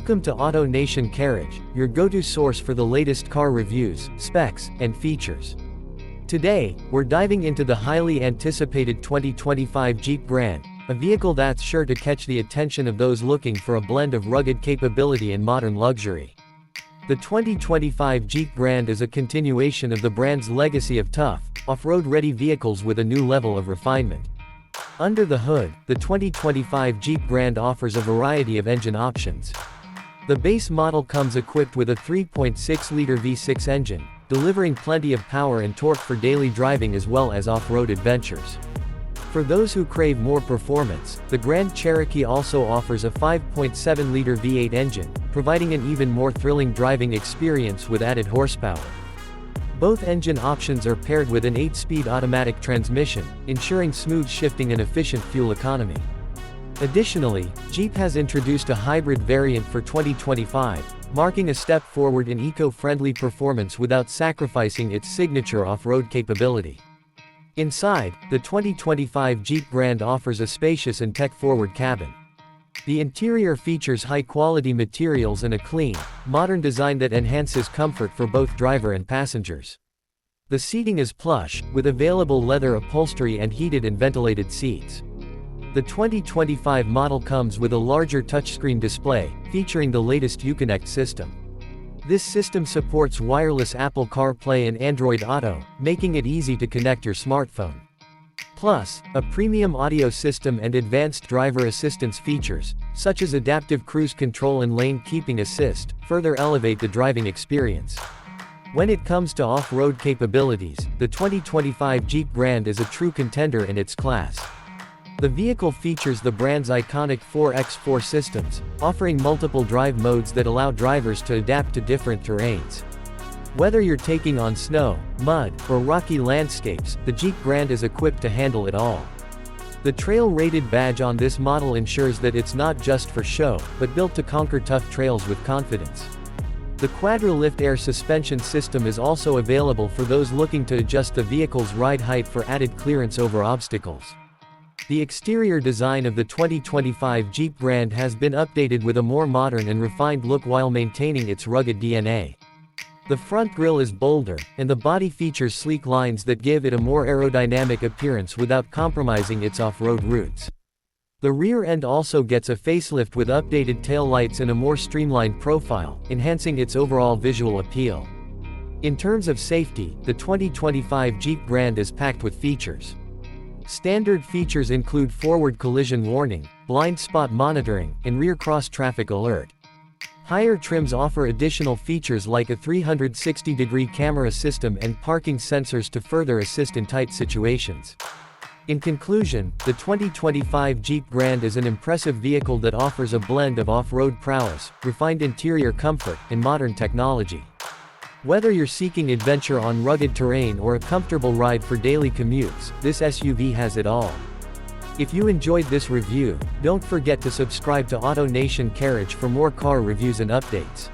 Welcome to Auto Nation Carriage, your go-to source for the latest car reviews, specs, and features. Today, we're diving into the highly anticipated 2025 Jeep Grand, a vehicle that's sure to catch the attention of those looking for a blend of rugged capability and modern luxury. The 2025 Jeep Grand is a continuation of the brand's legacy of tough, off-road-ready vehicles with a new level of refinement. Under the hood, the 2025 Jeep Grand offers a variety of engine options. The base model comes equipped with a 3.6-liter V6 engine, delivering plenty of power and torque for daily driving as well as off-road adventures. For those who crave more performance, the Grand Cherokee also offers a 5.7-liter V8 engine, providing an even more thrilling driving experience with added horsepower. Both engine options are paired with an 8-speed automatic transmission, ensuring smooth shifting and efficient fuel economy. Additionally, Jeep has introduced a hybrid variant for 2025, marking a step forward in eco-friendly performance without sacrificing its signature off-road capability. Inside, the 2025 Jeep Grand offers a spacious and tech-forward cabin. The interior features high-quality materials and a clean, modern design that enhances comfort for both driver and passengers. The seating is plush, with available leather upholstery and heated and ventilated seats. The 2025 model comes with a larger touchscreen display, featuring the latest Uconnect system. This system supports wireless Apple CarPlay and Android Auto, making it easy to connect your smartphone. Plus, a premium audio system and advanced driver assistance features, such as adaptive cruise control and lane keeping assist, further elevate the driving experience. When it comes to off-road capabilities, the 2025 Jeep Grand is a true contender in its class. The vehicle features the brand's iconic 4x4 systems, offering multiple drive modes that allow drivers to adapt to different terrains. Whether you're taking on snow, mud, or rocky landscapes, the Jeep Grand is equipped to handle it all. The trail-rated badge on this model ensures that it's not just for show, but built to conquer tough trails with confidence. The Quadra-Lift air suspension system is also available for those looking to adjust the vehicle's ride height for added clearance over obstacles. The exterior design of the 2025 Jeep Grand has been updated with a more modern and refined look while maintaining its rugged DNA. The front grille is bolder, and the body features sleek lines that give it a more aerodynamic appearance without compromising its off-road roots. The rear end also gets a facelift with updated tail lights and a more streamlined profile, enhancing its overall visual appeal. In terms of safety, the 2025 Jeep Grand is packed with features. Standard features include forward collision warning, blind spot monitoring, and rear cross-traffic alert. Higher trims offer additional features like a 360-degree camera system and parking sensors to further assist in tight situations. In conclusion, the 2025 Jeep Grand is an impressive vehicle that offers a blend of off-road prowess, refined interior comfort, and modern technology. Whether you're seeking adventure on rugged terrain or a comfortable ride for daily commutes, this SUV has it all. If you enjoyed this review, don't forget to subscribe to Auto Nation Carriage for more car reviews and updates.